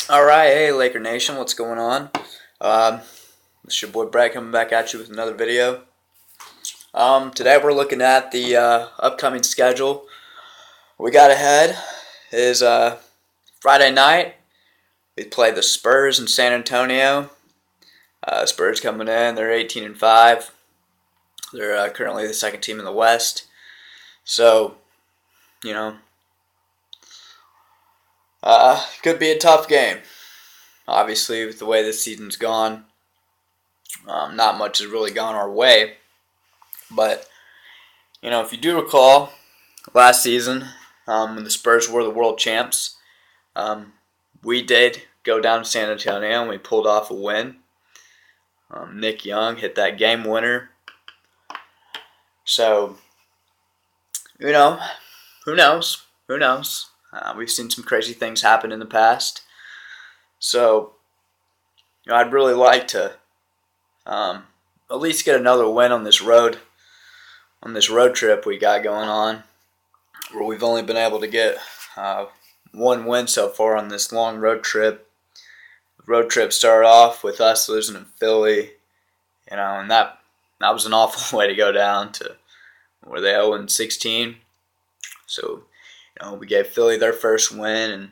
All right, hey Laker Nation, what's going on? Um, it's your boy Brett coming back at you with another video. Today we're looking at the upcoming schedule. We got ahead is Friday night. We play the Spurs in San Antonio. Spurs coming in, they're 18-5. They're currently the second team in the West. So, you know, could be a tough game. Obviously, with the way this season's gone, not much has really gone our way. But, if you do recall, last season, when the Spurs were the world champs, we did go down to San Antonio and we pulled off a win. Nick Young hit that game winner. So, who knows? Who knows? We've seen some crazy things happen in the past. So, I'd really like to at least get another win on this road trip we got going on, where we've only been able to get one win so far on this long road trip. The road trip started off with us losing in Philly, and that was an awful way to go down to where they 0-16. So, we gave Philly their first win,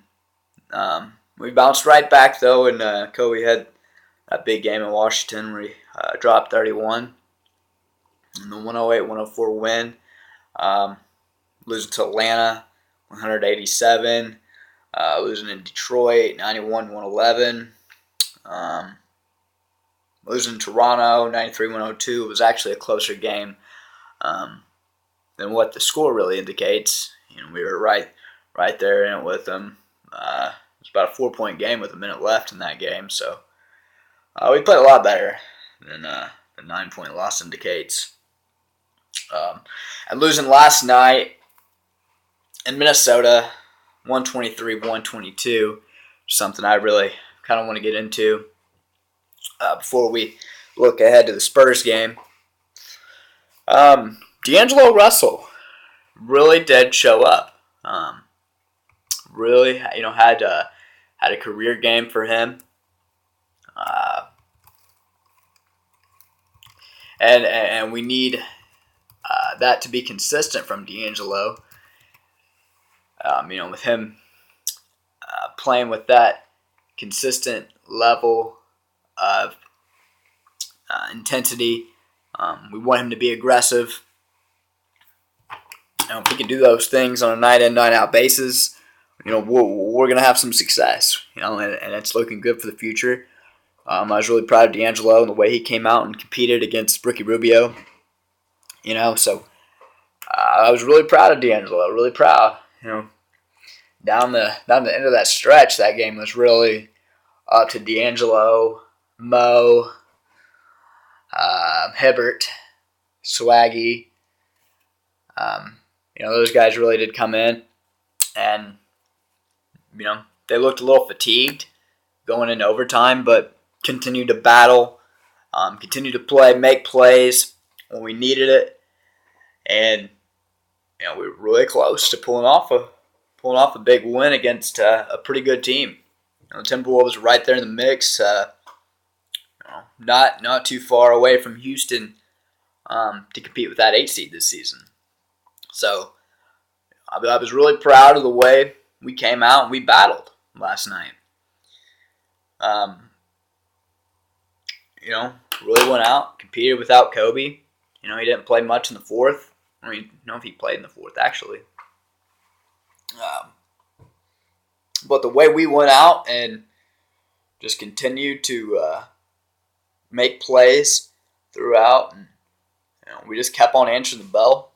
and we bounced right back though, and Kobe had that big game in Washington where he dropped 31 in the 108-104 win. Losing to Atlanta, 187. Losing in Detroit, 91-111. Losing to Toronto, 93-102. It was actually a closer game than what the score really indicates. We were right there in it with them. It was about a 4-point game with a minute left in that game, so we played a lot better than the 9-point loss indicates. And losing last night in Minnesota, 123-122, something I really kind of want to get into before we look ahead to the Spurs game. DAngelo Russell really did show up. Really, had a career game for him. And we need that to be consistent from DAngelo. With him playing with that consistent level of intensity, we want him to be aggressive. If we can do those things on a night in, night out basis, we're going to have some success. And it's looking good for the future. I was really proud of DAngelo and the way he came out and competed against Ricky Rubio. So I was really proud of DAngelo. Really proud. Down the end of that stretch, that game was really up to DAngelo, Mo, Hibbert, Swaggy. Those guys really did come in, and they looked a little fatigued going into overtime, but continued to battle, continued to play, make plays when we needed it, and we were really close to pulling off a big win against a pretty good team. The Timberwolves were right there in the mix, not too far away from Houston to compete with that 8 seed this season. So I was really proud of the way we came out and we battled last night. Really went out, competed without Kobe. He didn't play much in the fourth. I don't even know if he played in the fourth, actually. But the way we went out and just continued to make plays throughout, and we just kept on answering the bell.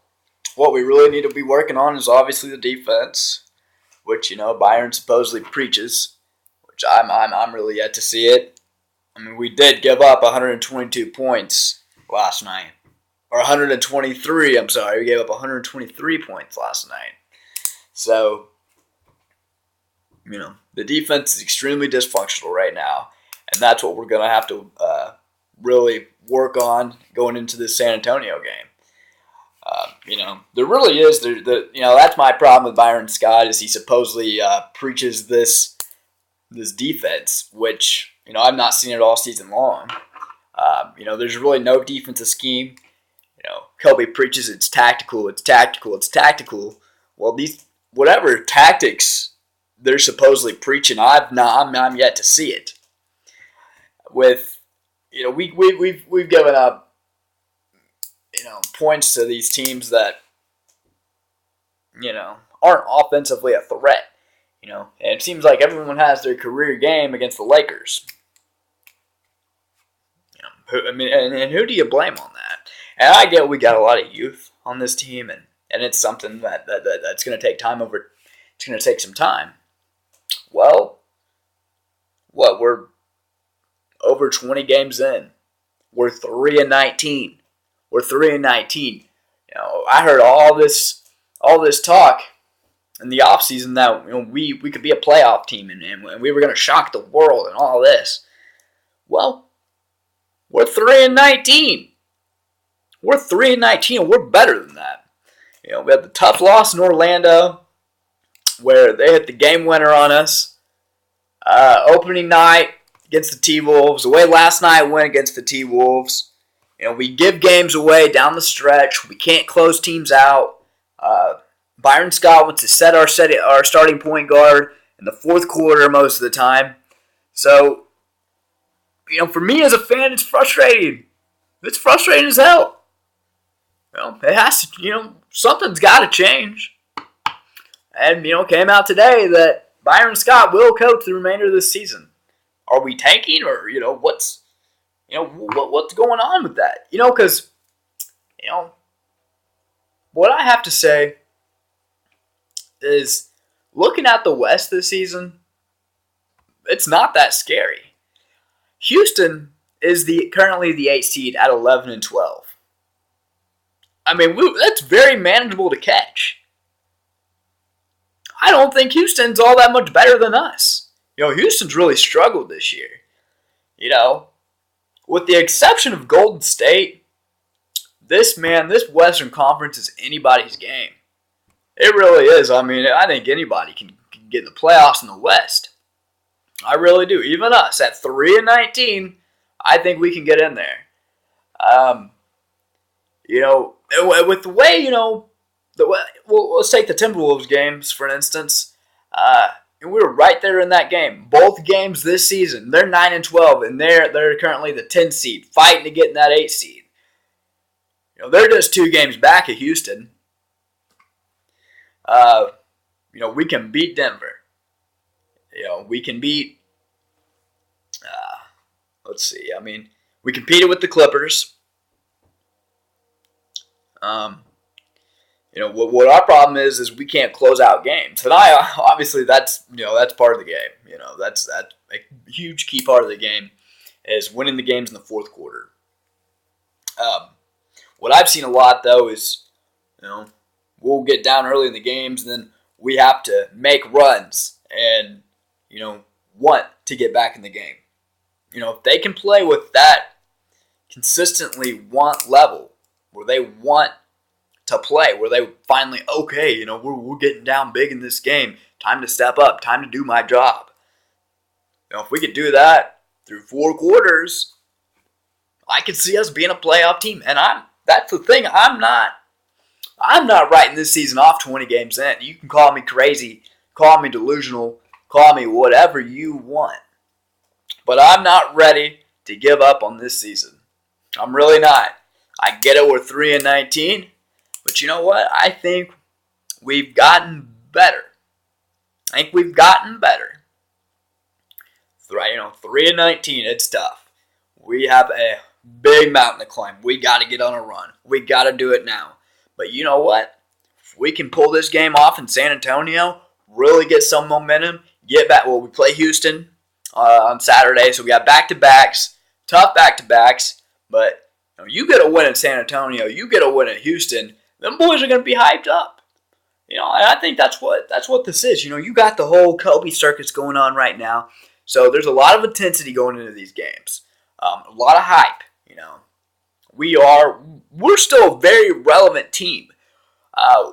What we really need to be working on is obviously the defense, which Byron supposedly preaches, which I'm really yet to see it. We did give up 122 points last night, or 123. I'm sorry, we gave up 123 points last night. So, the defense is extremely dysfunctional right now, and that's what we're gonna have to really work on going into this San Antonio game. There really is. That's my problem with Byron Scott is he supposedly preaches this this defense, which, I've not seen it all season long. There's really no defensive scheme. Kobe preaches it's tactical, it's tactical, it's tactical. Well, these whatever tactics they're supposedly preaching, I'm yet to see it. With we've given up points to these teams that aren't offensively a threat. And it seems like everyone has their career game against the Lakers. And who do you blame on that? And I get we got a lot of youth on this team, and it's something that's going to take time over. It's going to take some time. Well, we're over 20 games in. We're 3-19. We're 3-19. I heard all this talk in the offseason that we could be a playoff team and we were going to shock the world and all this. Well, we're 3-19. We're 3-19, and we're better than that. We had the tough loss in Orlando, where they hit the game winner on us. Opening night against the T-Wolves. Away last night win against the T-Wolves. We give games away down the stretch. We can't close teams out. Byron Scott wants to set our starting point guard in the fourth quarter most of the time. So, for me as a fan, it's frustrating. It's frustrating as hell. It has to, something's got to change. And, came out today that Byron Scott will coach the remainder of this season. Are we tanking, or, what's going on with that? Because, what I have to say is, looking at the West this season, it's not that scary. Houston is currently the 8th seed at 11-12. That's very manageable to catch. I don't think Houston's all that much better than us. Houston's really struggled this year. With the exception of Golden State, this Western Conference is anybody's game. It really is. I think anybody can get in the playoffs in the West. I really do. Even us at 3-19, I think we can get in there. With the way, let's take the Timberwolves games, for instance. And we were right there in that game. Both games this season, they're 9-12, and they're currently the 10th seed, fighting to get in that 8th seed. They're just 2 games back at Houston. We can beat Denver. We can beat, let's see, we competed with the Clippers. What our problem is we can't close out games. And obviously that's part of the game. That's a huge key part of the game is winning the games in the fourth quarter. What I've seen a lot though is, we'll get down early in the games and then we have to make runs and, want to get back in the game. If they can play with that consistently want level where they want to play, where they finally, we're getting down big in this game. Time to step up. Time to do my job. If we could do that through 4 quarters, I could see us being a playoff team. And that's the thing. I'm not writing this season off 20 games in. You can call me crazy, call me delusional, call me whatever you want. But I'm not ready to give up on this season. I'm really not. I get it, we're 3-19. But you know what? I think we've gotten better. 3-19, it's tough. We have a big mountain to climb. We got to get on a run. We got to do it now. But you know what? If we can pull this game off in San Antonio, really get some momentum, get back. Well, we play Houston on Saturday, so we got back-to-backs, tough back-to-backs. But you get a win in San Antonio, you get a win in Houston, them boys are going to be hyped up. And I think that's what this is. You got the whole Kobe circus going on right now. So there's a lot of intensity going into these games. A lot of hype. We're still a very relevant team.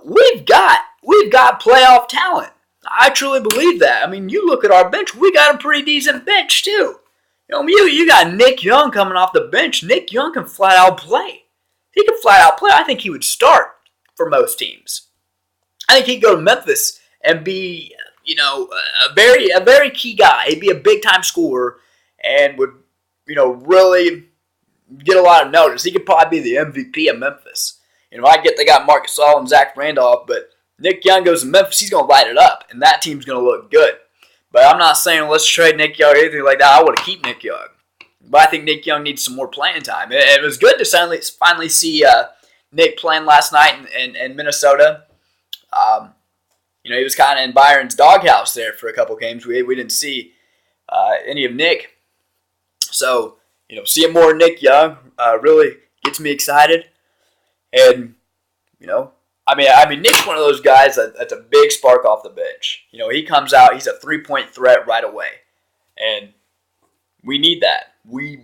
We've got playoff talent. I truly believe that. I mean, you look at our bench, we got a pretty decent bench too. You got Nick Young coming off the bench. Nick Young can flat out play. He can flat out play. I think he would start for most teams. I think he'd go to Memphis and be, a very key guy. He'd be a big time scorer and would, really get a lot of notice. He could probably be the MVP of Memphis. I get they got Marcus Gasol and Zach Randolph, but Nick Young goes to Memphis, he's going to light it up, and that team's going to look good. But I'm not saying let's trade Nick Young or anything like that. I want to keep Nick Young. But I think Nick Young needs some more playing time. It was good to finally see Nick playing last night in Minnesota. He was kind of in Byron's doghouse there for a couple games. We didn't see any of Nick. So, seeing more Nick Young really gets me excited. And, Nick's one of those guys that's a big spark off the bench. He comes out, he's a three-point threat right away. And we need that. We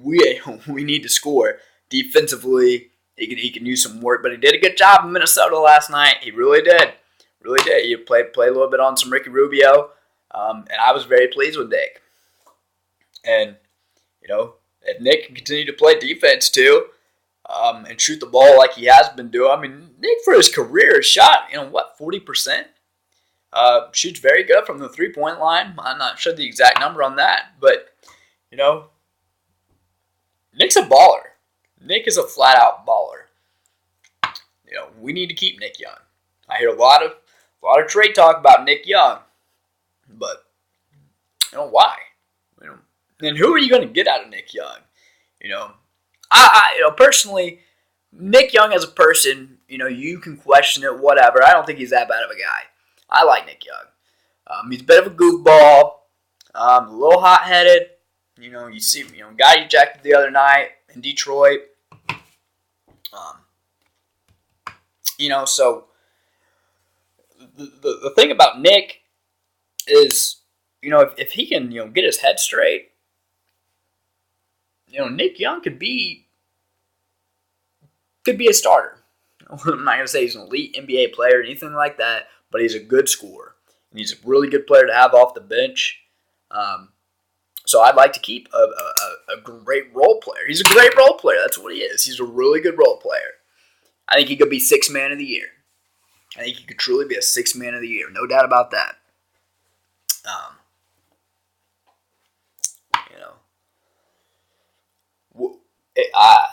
need to score. Defensively, he can use some work, but he did a good job in Minnesota last night. He really did. Really did. He played a little bit on some Ricky Rubio, and I was very pleased with Nick. And, if Nick can continue to play defense too, and shoot the ball like he has been doing. Nick for his career has shot, 40%? Shoots very good from the three-point line. I'm not sure the exact number on that, but, Nick's a baller. Nick is a flat-out baller. We need to keep Nick Young. I hear a lot of trade talk about Nick Young, but, why? And who are you going to get out of Nick Young? Personally, Nick Young as a person, you can question it, whatever. I don't think he's that bad of a guy. I like Nick Young. He's a bit of a goofball, a little hot-headed. You see, got ejected the other night in Detroit. So the thing about Nick is, if he can, get his head straight, Nick Young could be a starter. I'm not going to say he's an elite NBA player or anything like that, but he's a good scorer. And he's a really good player to have off the bench. So I'd like to keep a great role player. He's a great role player. That's what he is. He's a really good role player. I think he could be sixth man of the year. I think he could truly be a sixth man of the year. No doubt about that.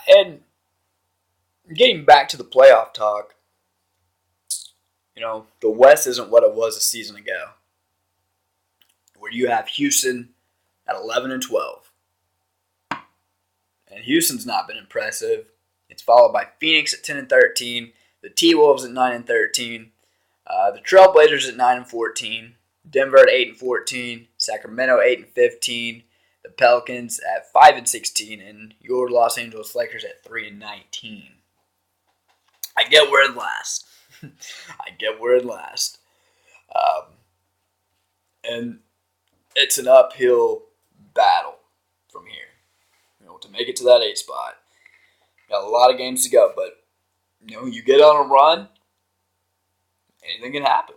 And getting back to the playoff talk, the West isn't what it was a season ago, where you have Houston at 11-12, and Houston's not been impressive. It's followed by Phoenix at 10-13, the T-Wolves at 9-13, the Trailblazers at 9-14, Denver at 8-14, Sacramento 8-15. The Pelicans at 5-16, and your Los Angeles Lakers at 3-19. I get where it lasts. And it's an uphill battle from here. To make it to that 8 spot. Got a lot of games to go, but you get on a run, anything can happen.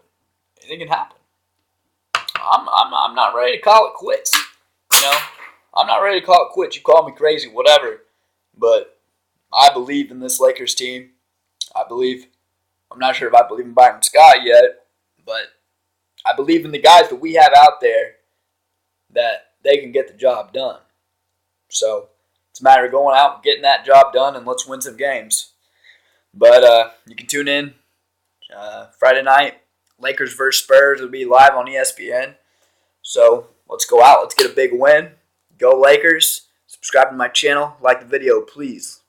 I'm not ready to call it quits. I'm not ready to call it quits. You call me crazy, whatever. But I believe in this Lakers team. I'm not sure if I believe in Byron Scott yet, but I believe in the guys that we have out there that they can get the job done. So it's a matter of going out and getting that job done, and let's win some games. But you can tune in Friday night. Lakers versus Spurs will be live on ESPN. So let's go out. Let's get a big win. Go Lakers. Subscribe to my channel. Like the video, please.